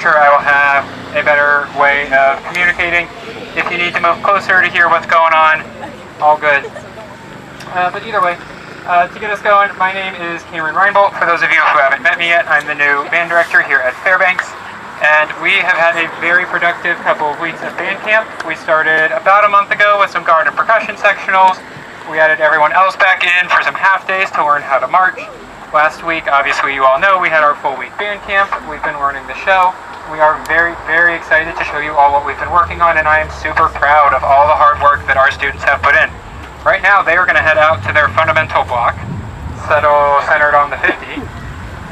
future I will have a better way of communicating. If you need to move closer to hear what's going on, all good. But either way, to get us going, my name is Cameron Reinbolt. For those of you who haven't met me yet, I'm the new band director here at Fairbanks. And we have had a very productive couple of weeks at band camp. We started about a month ago with some guard and percussion sectionals. We added everyone else back in for some half days to learn how to march. Last week, obviously you all know, we had our full week band camp. We've been learning the show. We are very, very excited to show you all what we've been working on, and I am super proud of all the hard work that our students have put in. Right now, they are going to head out to their fundamental block, centered on the 50.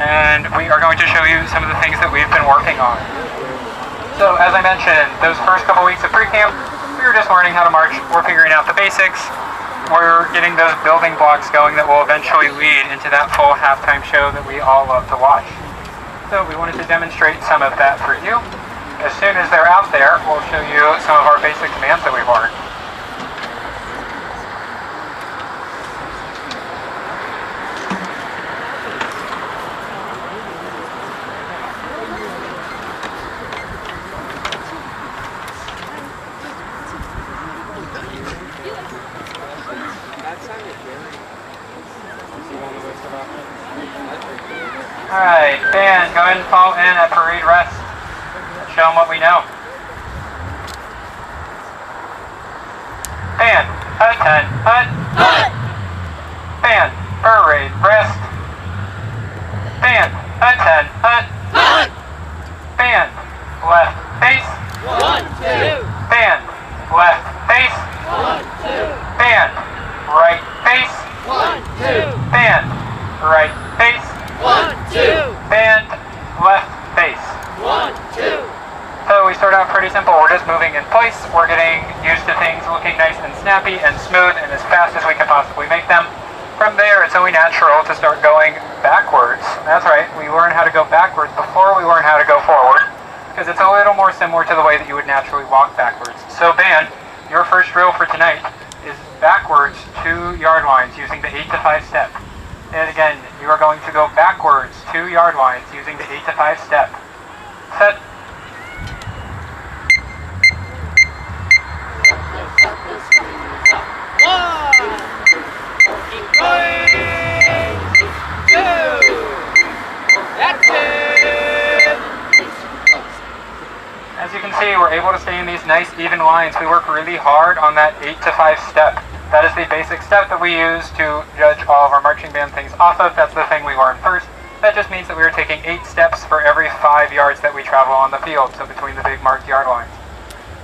And we are going to show you some of the things that we've been working on. So, as I mentioned, those first couple weeks of pre-camp, we were just learning how to march. We're figuring out the basics. We're getting those building blocks going that will eventually lead into that full halftime show that we all love to watch. So we wanted to demonstrate some of that for you. As soon as they're out there, we'll show you some of our basic commands that we've learned. Alright, band, go ahead and fall in at parade rest. Show them what we know. Band, attend, hut. Band, parade rest. Band, attend, hut. Band, left face. 1, 2. Band, left face. 1, 2. Band, right face. 1, 2. Band, right face. 1, 2. Band, left face. 1, 2. So we start out pretty simple. We're just moving in place. We're getting used to things looking nice and snappy and smooth and as fast as we can possibly make them. From there, it's only natural to start going backwards. That's right, we learn how to go backwards before we learn how to go forward, because it's a little more similar to the way that you would naturally walk backwards. So band, your first drill for tonight is backwards 2 yard lines using the 8 to 5 step. And again, you are going to go backwards 2 yard lines using the 8 to 5 step. Set. One. Keep going. 2. That's it. As you can see, we're able to stay in these nice even lines. We work really hard on that 8 to 5 step. That is the basic step that we use to judge all of our marching band things off of. That's the thing we learn first. That just means that we are taking 8 steps for every 5 yards that we travel on the field, so between the big marked yard lines.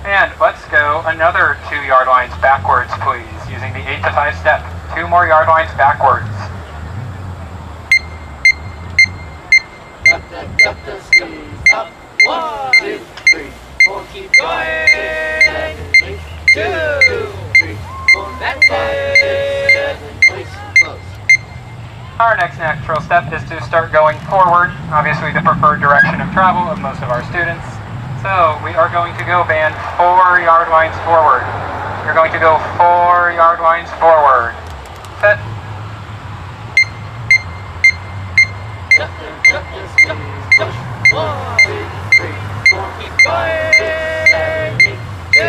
And let's go another 2 yard lines backwards, please, using the 8 to 5 step. 2 more yard lines backwards. Up the sleeves up. 1, 2, 3, 4. Keep going. 2. That's it. Our next natural step is to start going forward, obviously the preferred direction of travel of most of our students. So we are going to go band 4 yard lines forward. You're going to go 4 yard lines forward. Set. 1, 2, 3, 4. Keep going. 2,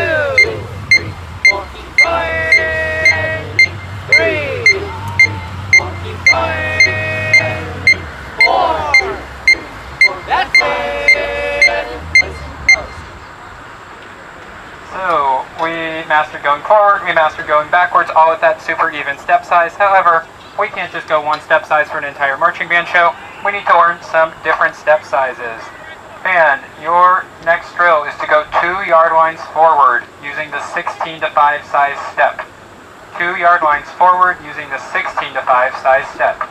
3, 4. Keep going. 3, 4. Keep going. 4. That's it. So we mastered going forward, we mastered going backwards, all at that super even step size. However, we can't just go one step size for an entire marching band show. We need to learn some different step sizes. Band, your next drill is to go 2 yard lines forward using the 16 to 5 size step. 2 yard lines forward using the 16 to 5 size step.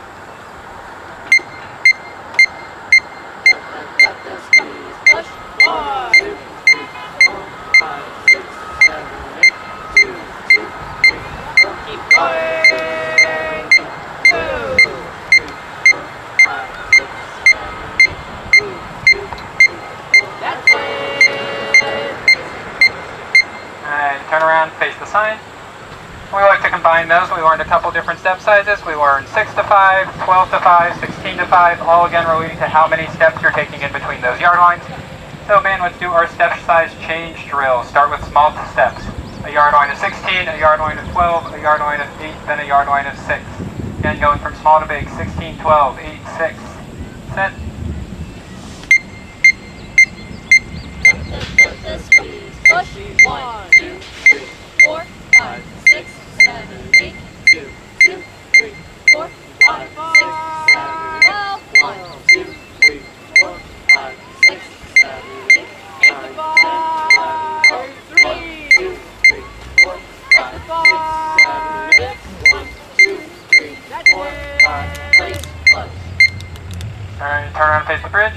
Keep going. 2. That's it. And turn around, face the sign. We like to combine those. We learned a couple different step sizes. We learned 6 to 5, 12 to 5, 16 to 5, all again relating to how many steps you're taking in between those yard lines. So band, let's do our step size change drill. Start with small steps. A yard line of 16, a yard line of 12, a yard line of 8, then a yard line of 6. Again, going from small to big, 16, 12, 8, 6. Set. Push. 1, 2, 3, 4, 5, 6, 7, 8, 2, 2, 3, 4, 5, 6, 7, 8, 1, 2, 3, 4, 5, 6, 7, 8, 9, 10, 11, 1, 2, 3, 4, 5, 6, 7, 8, 1, 2, 3, 4, 5, 6, plus. Alright, turn around and face the bridge.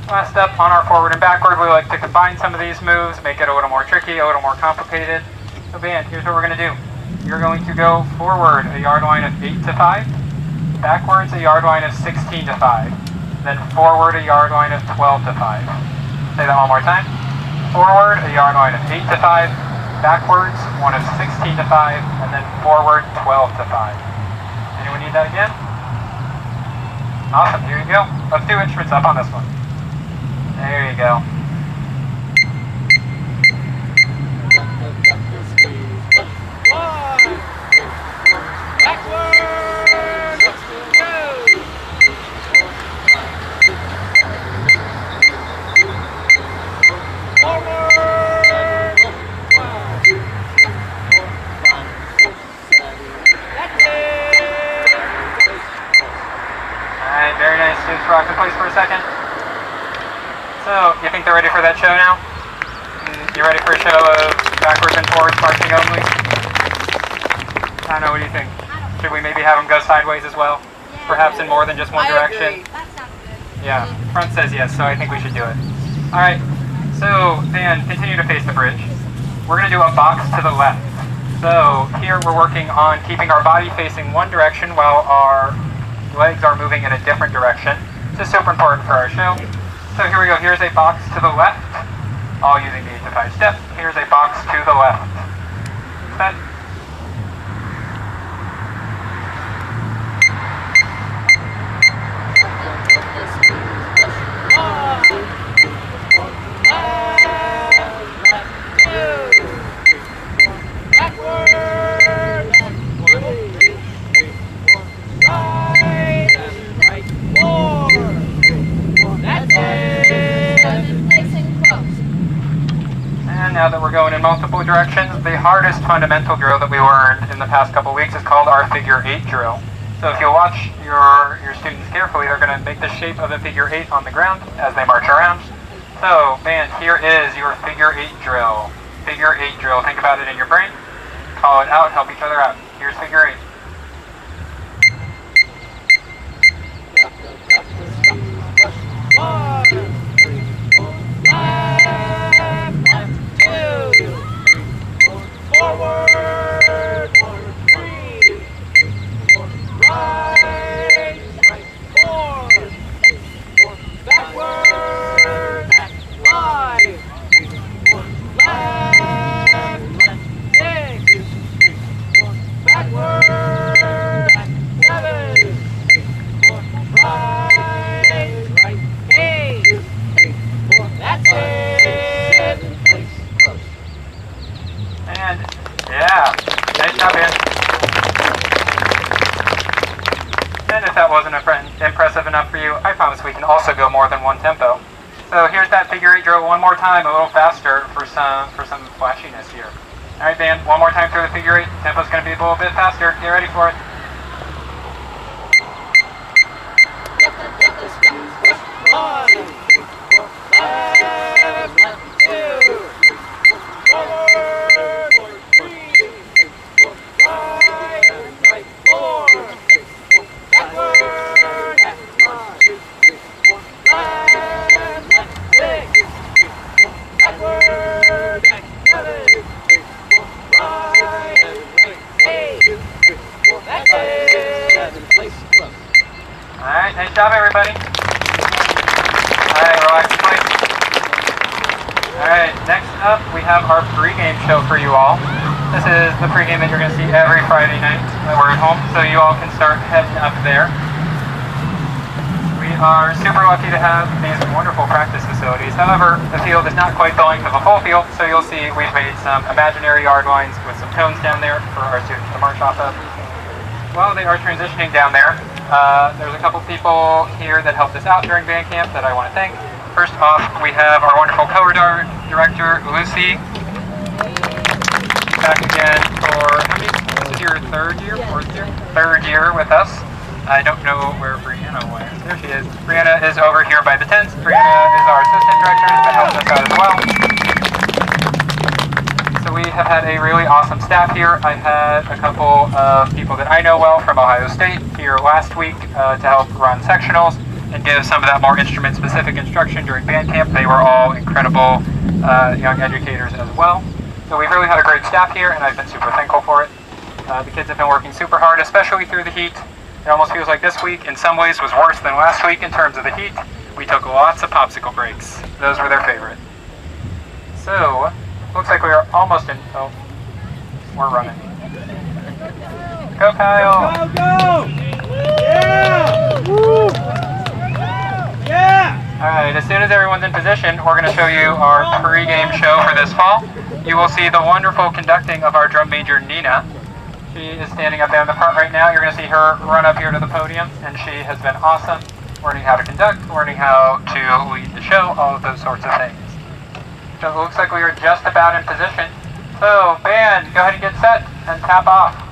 Last step on our forward and backward, we like to combine some of these moves, make it a little more tricky, a little more complicated. So band, here's what we're going to do. You're going to go forward a yard line of 8 to 5, backwards a yard line of 16 to 5, then forward a yard line of 12 to 5. Say that one more time. Forward a yard line of 8 to 5, backwards one of 16 to 5, and then forward 12 to 5. Anyone need that again? Awesome, here you go. Let's do instruments up on this one. There you go. Alright, very nice. Just rock the place for a second. So, you think they're ready for that show now? You ready for a show of backwards and forwards marching only? I don't know, what do you think? Should we maybe have them go sideways as well? Yeah. Perhaps in more than just one direction? That sounds good. Yeah, front says yes, so I think we should do it. Alright, so Dan, continue to face the bridge. We're going to do a box to the left. So here we're working on keeping our body facing one direction while our legs are moving in a different direction. This is super important for our show. So here we go, here's a box to the left, all using the 8 to 5 step. Here's a box to the left. Set. Now that we're going in multiple directions, the hardest fundamental drill that we learned in the past couple weeks is called our figure 8 drill. So if you watch your students carefully, they're going to make the shape of a figure 8 on the ground as they march around. So, man, here is your figure 8 drill. Figure 8 drill. Think about it in your brain. Call it out, help each other out. Here's figure 8. Forward, 3, right, 4, backward, 5, left, 6, backward, 7, right, 8, that's it. And, yeah, nice job, man. And if that wasn't impressive enough for you, I promise we can also go more than one tempo. So here's that figure 8 drill one more time, a little faster for some flashiness here. Alright, band, one more time through the figure 8. Tempo's going to be a little bit faster. Get ready for it. Alright, nice job everybody. Alright, relax the place. Alright, next up we have our pregame show for you all. This is the pregame that you're going to see every Friday night that we're at home, so you all can start heading up there. We are super lucky to have these wonderful practices facilities. However, the field is not quite the length of a full field, so you'll see we've made some imaginary yard lines with some cones down there for our students to march off of. While they are transitioning down there, there's a couple people here that helped us out during band camp that I want to thank. First off, we have our wonderful corridor director, Lucy. Back again for, this is your third year? Fourth year? Third year with us. I don't know where Brianna went. There she is. Brianna is over here by the tents. Brianna is our assistant director, has been helping us out as well. So we have had a really awesome staff here. I had a couple of people that I know well from Ohio State here last week to help run sectionals and give some of that more instrument-specific instruction during band camp. They were all incredible young educators as well. So we've really had a great staff here, and I've been super thankful for it. The kids have been working super hard, especially through the heat. It almost feels like this week, in some ways, was worse than last week in terms of the heat. We took lots of popsicle breaks. Those were their favorite. So, looks like we are almost in. Oh, we're running. Go, Kyle! Go, go! Yeah! Woo! Yeah! Alright, as soon as everyone's in position, we're going to show you our pre-game show for this fall. You will see the wonderful conducting of our drum major, Nina. She is standing up there in the front right now. You're going to see her run up here to the podium, and she has been awesome, learning how to conduct, learning how to lead the show, all of those sorts of things. So it looks like we are just about in position. So, band, go ahead and get set and tap off.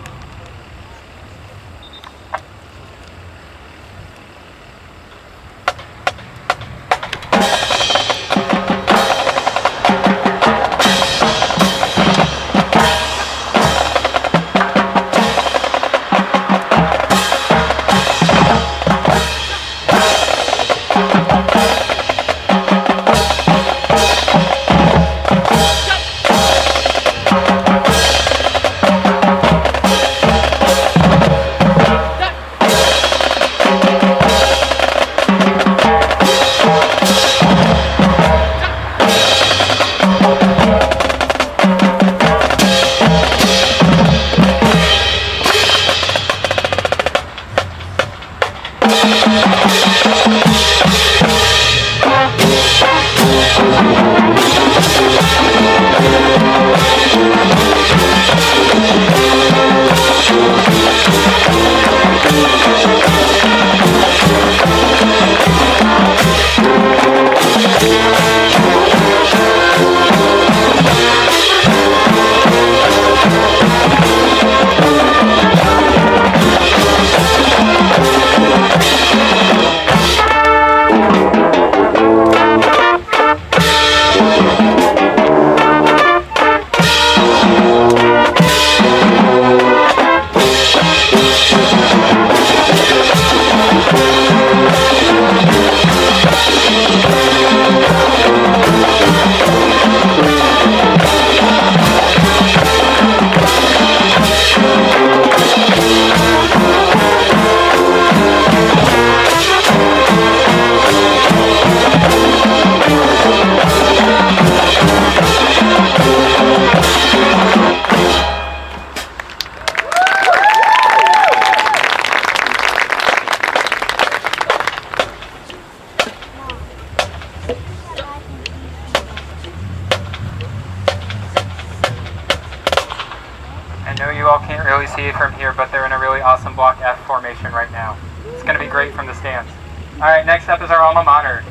I know you all can't really see it from here, but they're in a really awesome block F formation right now. It's going to be great from the stands. All right, next up is our alma mater.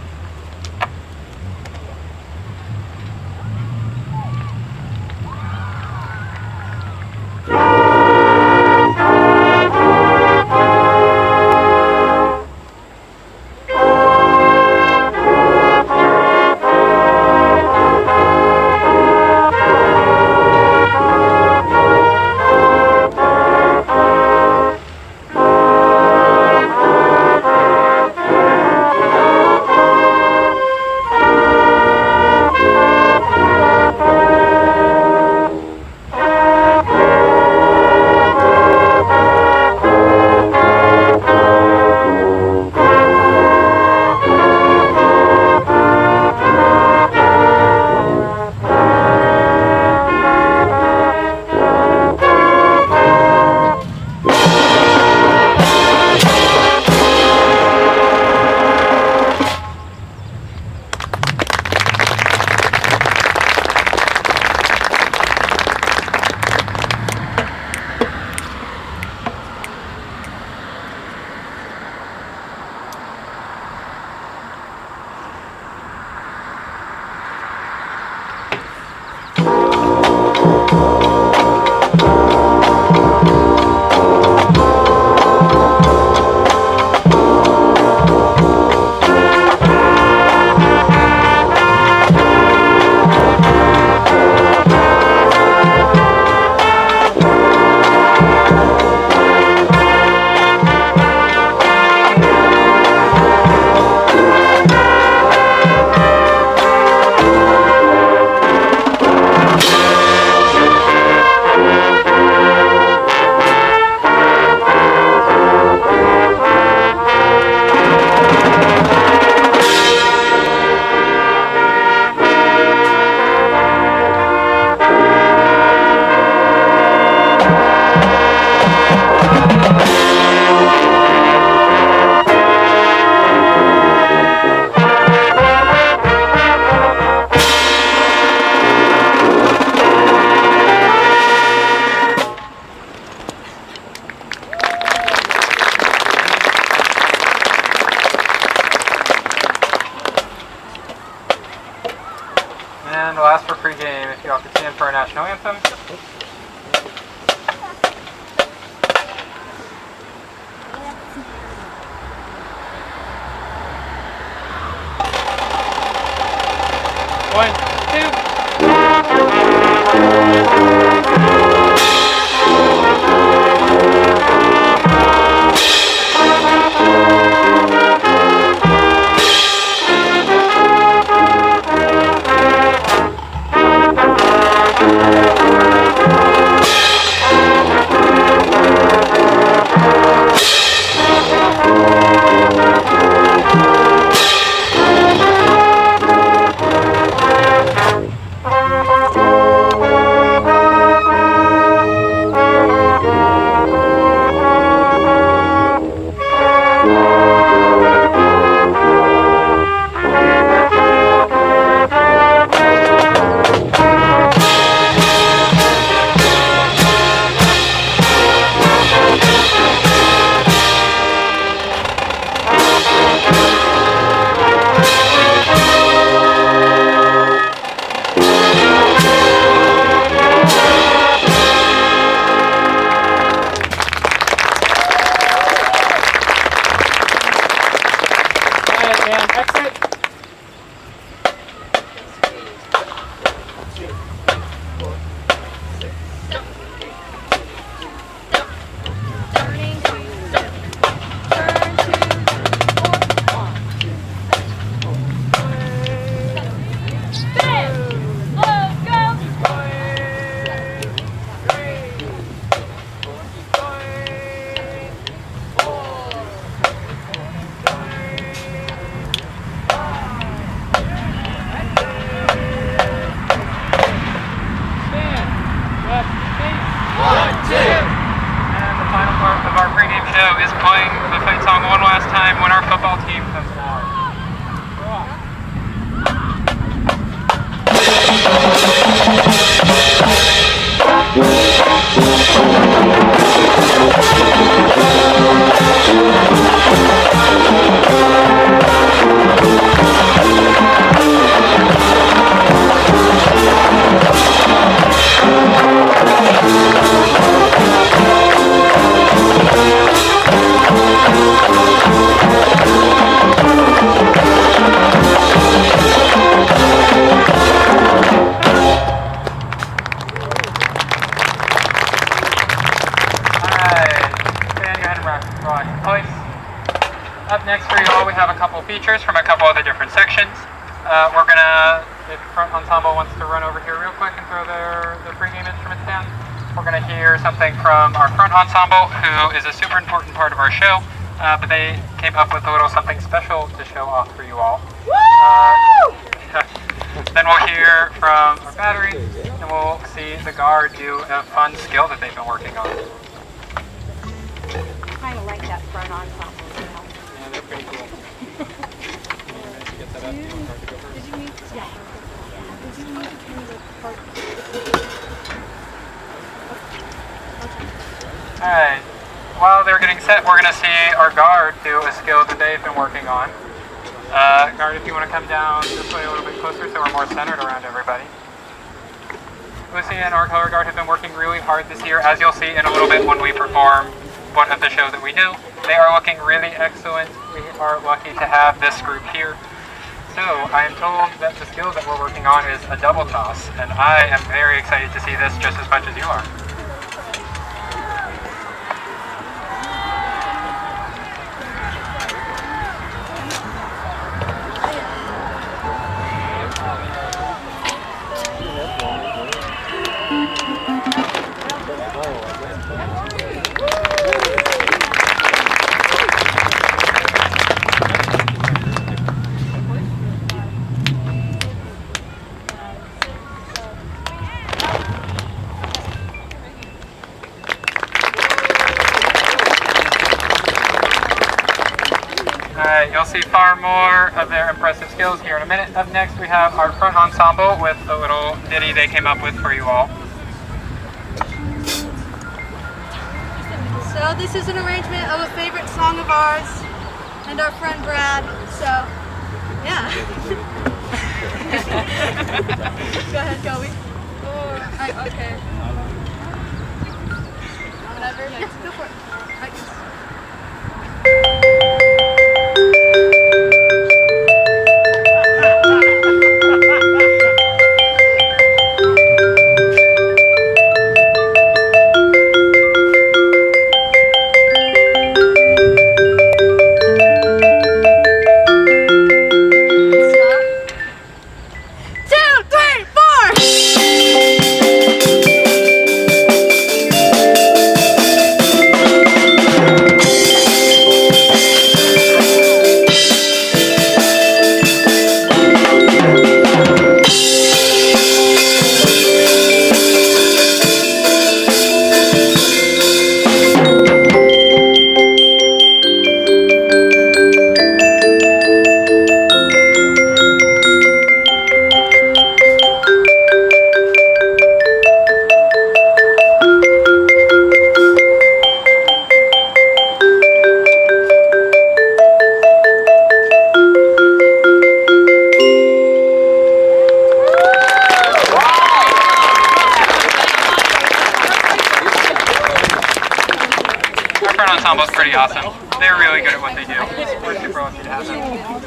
And last for pregame, if you all could stand for our national anthem. One, two. Is playing the fight song one last time when our football team comes Up next for you all, we have a couple features from a couple of the different sections. We're gonna, if front ensemble wants to run over here real quick and throw their pregame instruments down, we're gonna hear something from our front ensemble, who is a super important part of our show, but they came up with a little something special to show off for you all. Then we'll hear from our battery, and we'll see the guard do a fun skill that they've been working on. I kind of like that front ensemble. Yeah, they're pretty cool. Alright, while they're getting set, we're going to see our guard do a skill that they've been working on. Guard, if you want to come down this way a little bit closer so we're more centered around everybody. Lucy and our color guard have been working really hard this year, as you'll see in a little bit when we perform one of the shows that we do. They are looking really excellent. We are lucky to have this group here. So I am told that the skill that we're working on is a double toss, and I am very excited to see this just as much as you are. You'll see far more of their impressive skills here in a minute. Up next, we have our front ensemble with a little ditty they came up with for you all. So this is an arrangement of a favorite song of ours and our friend Brad. So, yeah. ahead, Kobe. Okay. Whatever. Go for it. Ensemble's pretty awesome. They're really good at what they do. We're super lucky to have them.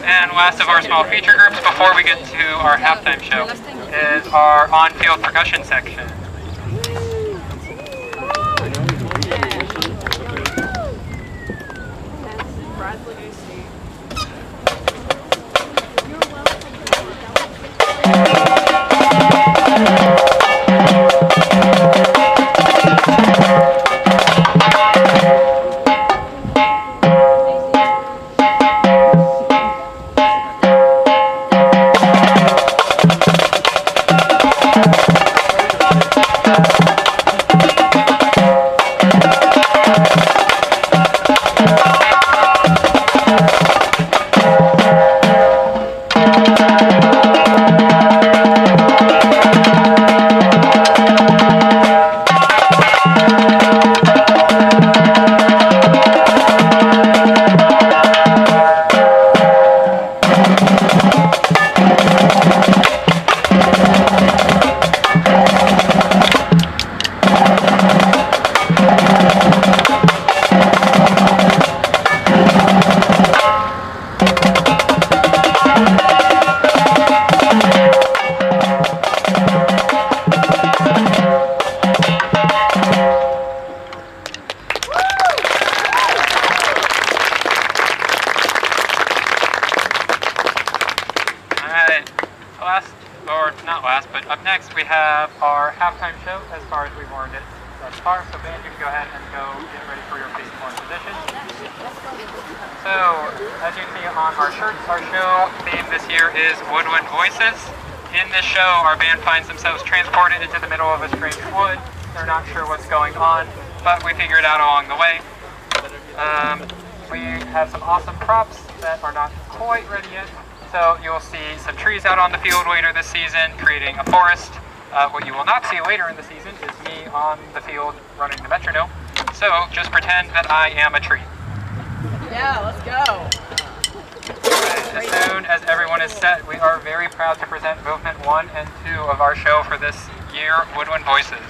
And last of our small feature groups before we get to our halftime show is our on-field percussion section. Up next, we have our halftime show as far as we've learned it thus far. So band, you can go ahead and go get ready for your facing horn position. So, as you can see on our shirts, our show theme this year is Woodwind Voices. In this show, our band finds themselves transported into the middle of a strange wood. They're not sure what's going on, but we figure it out along the way. We have some awesome props that are not quite ready yet. So you'll see some trees out on the field later this season, creating a forest. What you will not see later in the season is me on the field running the metronome. So just pretend that I am a tree. Yeah, let's go. As soon as everyone is set, we are very proud to present Movement 1 and 2 of our show for this year, Woodwind Voices.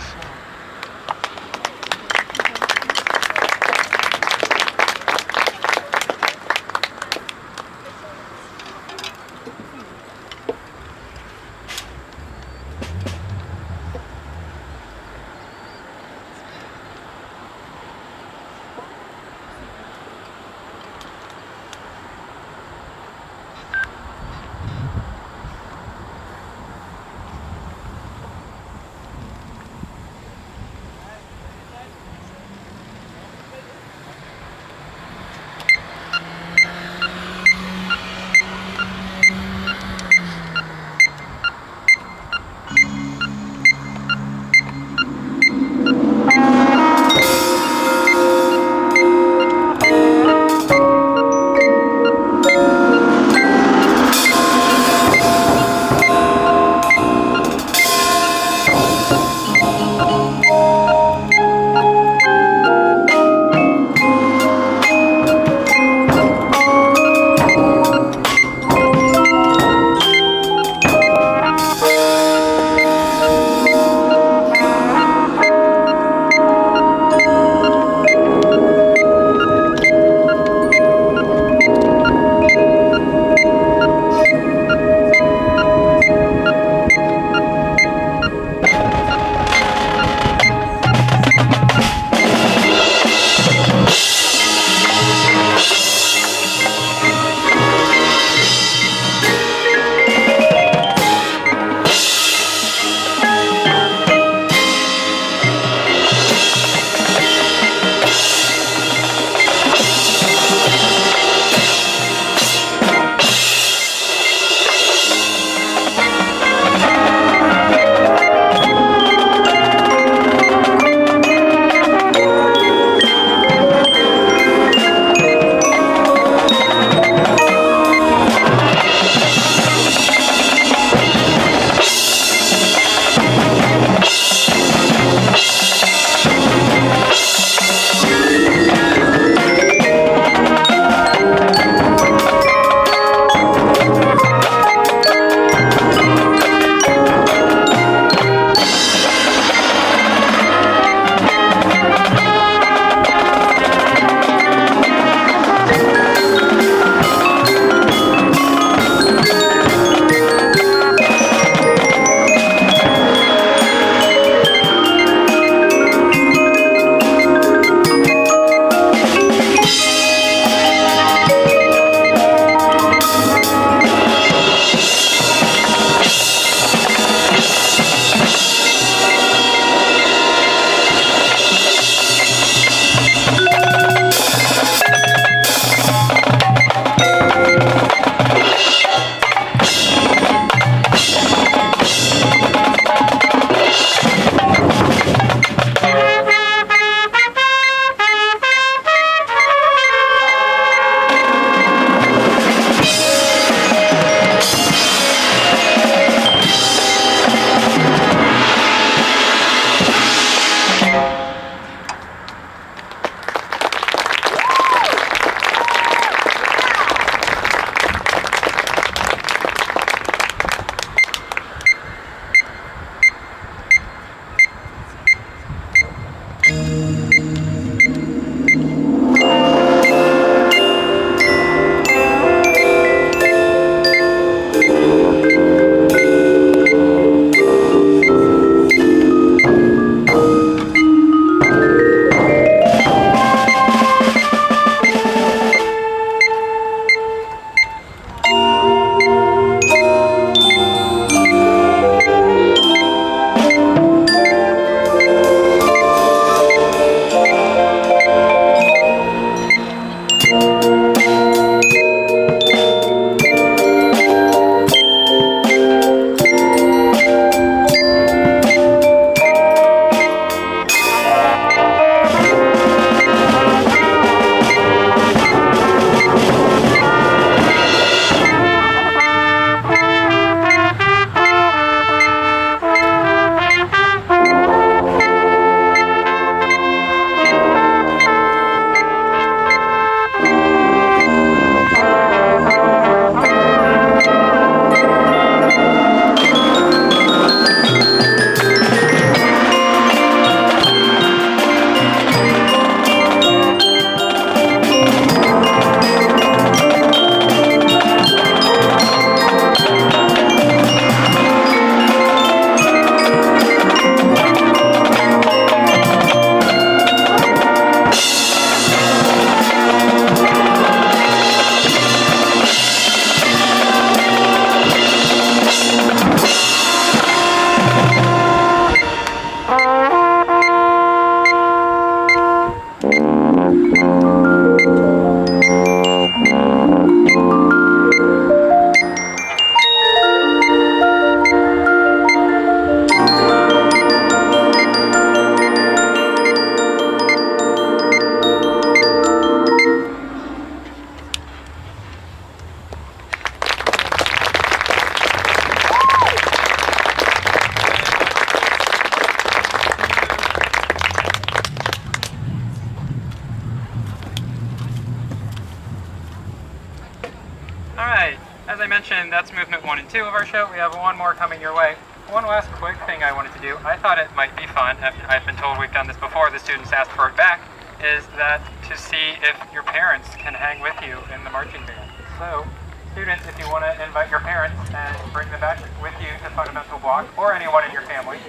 And that's movement 1 and 2 of our show. We have one more coming your way. One last quick thing I wanted to do. I thought it might be fun. I've been told we've done this before. The students asked for it back. Is that to see if your parents can hang with you in the marching band. So, students, if you want to invite your parents and bring them back with you to Fundamental Block, or anyone in your family,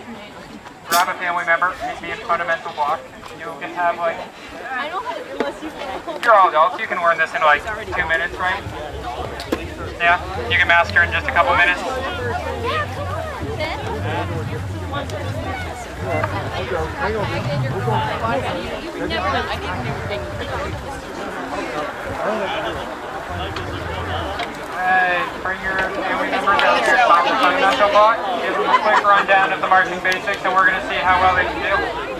grab a family member, meet me in Fundamental Block. You can have like... I don't have to unless you can. You're all adults. You can learn this in like 2 minutes, right? Yeah? You can master in just a couple minutes. Hey, bring your family members out here, stop the Fundamental Block, give them a quick rundown of the marching basics, and we're going to see how well they can do.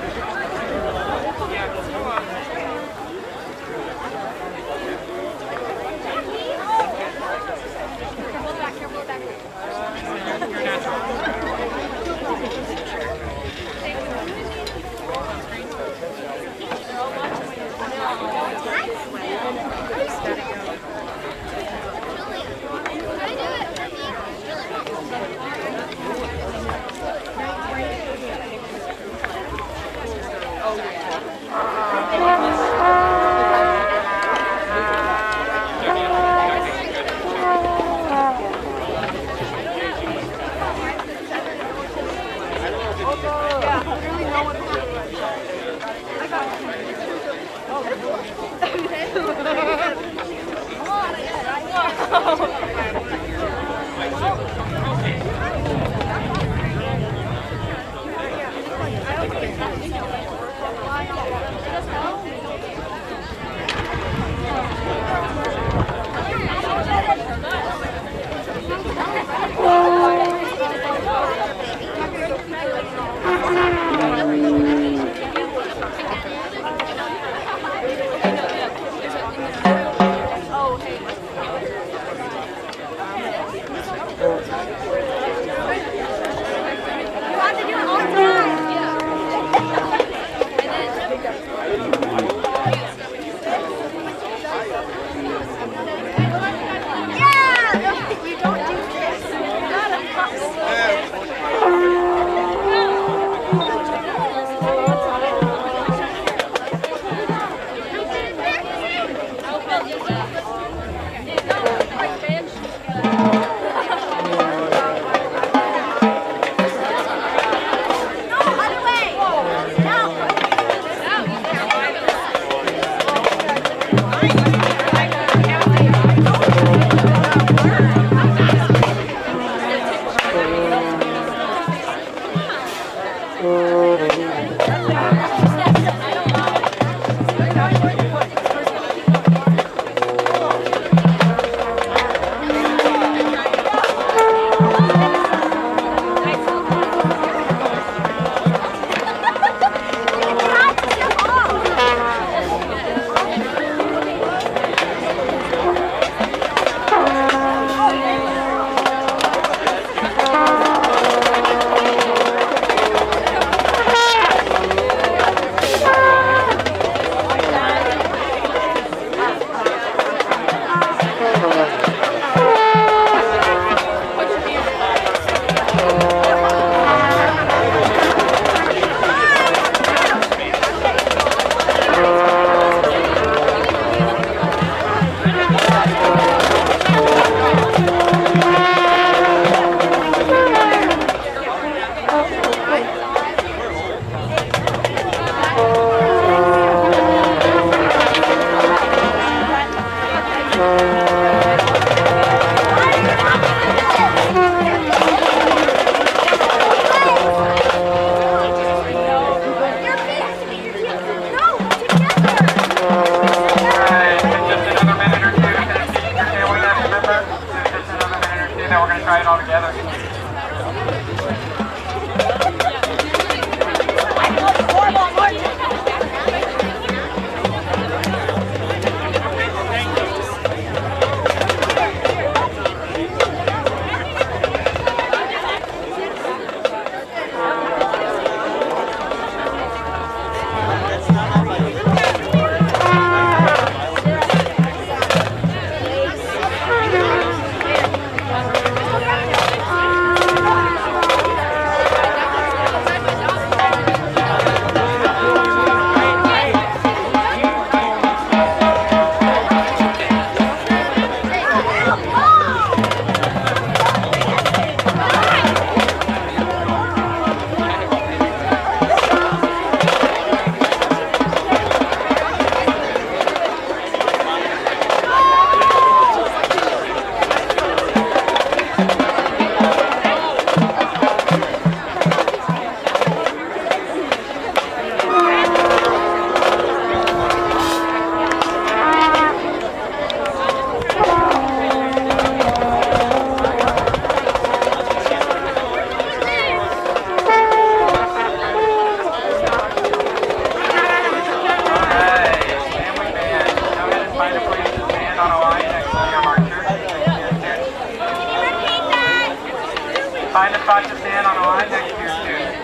Find a spot to stand on the line next to your student.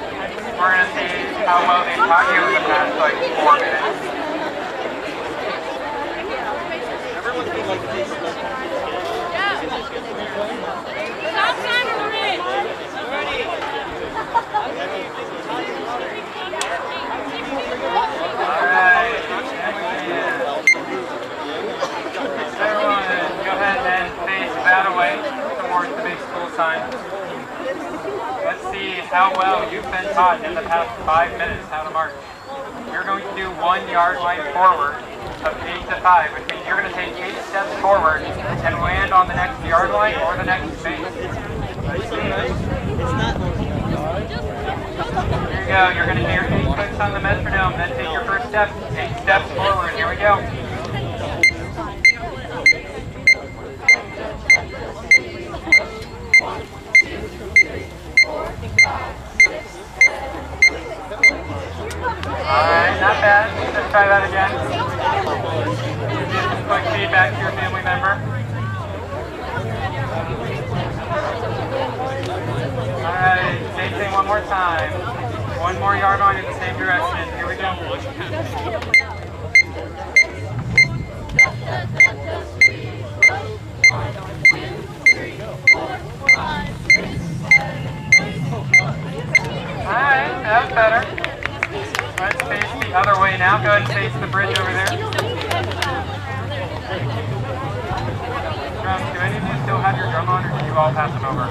We're going to see how well they taught you in the past, like, 4 minutes. Stop sign for me. Alright. Everyone, go ahead and face that away towards the big school sign. Let's see how well you've been taught in the past 5 minutes how to march. You're going to do 1 yard line forward of 8 to 5, which means you're going to take 8 steps forward and land on the next yard line or the next space. Let's see. Here you go. You're going to do your 8 clicks on the metronome, then take your first step. 8 steps forward. Here we go. Alright, not bad. Let's try that again. Give some quick feedback to your family member. Alright, same thing one more time. 1 more yard line in the same direction. Here we go. Alright, that was better. Let's face the other way now. Go ahead and face the bridge over there. Drums, do any of you still have your drum on, or did you all pass them over?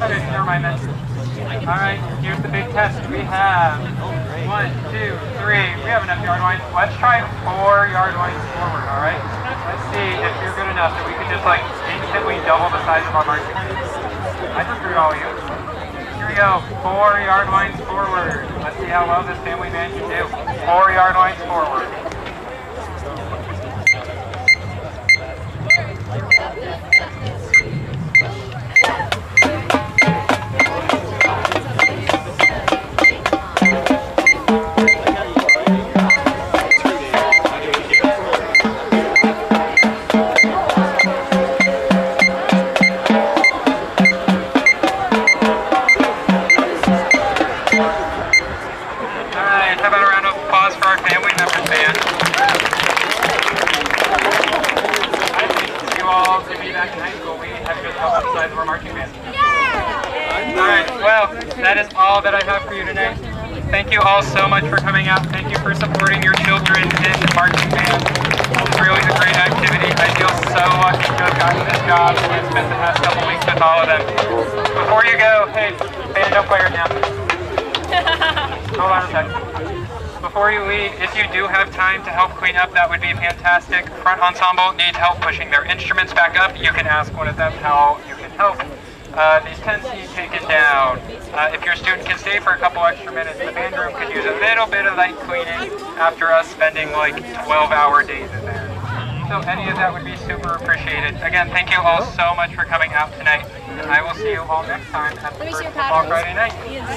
Okay, never mind then. Alright, here's the big test. We have 1, 2, 3. We have enough yard lines. Let's try 4 yard lines forward, alright? Let's see if you're good enough that we can just like instantly double the size of our marching band. I just threw all of you. Here we go, 4 yard lines forward. Let's see how well this family man can do. 4 yard lines forward. That is all that I have for you tonight. Thank you all so much for coming out. Thank you for supporting your children in marching band. It's really a great activity. I feel so lucky to have gotten this job and spent the past couple weeks with all of them. Before you go, hey, band, don't play right now. Hold on a second. Before you leave, if you do have time to help clean up, that would be fantastic. Front ensemble needs help pushing their instruments back up. You can ask one of them how you can help. These tents need taken down. If your student can stay for a couple extra minutes, the band room could use a little bit of light cleaning after us spending like 12-hour days in there. So any of that would be super appreciated. Again, thank you all so much for coming out tonight, and I will see you all next time at the first Football Friday night. Yes,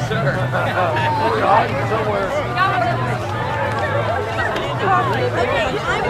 sir. Somewhere. Okay,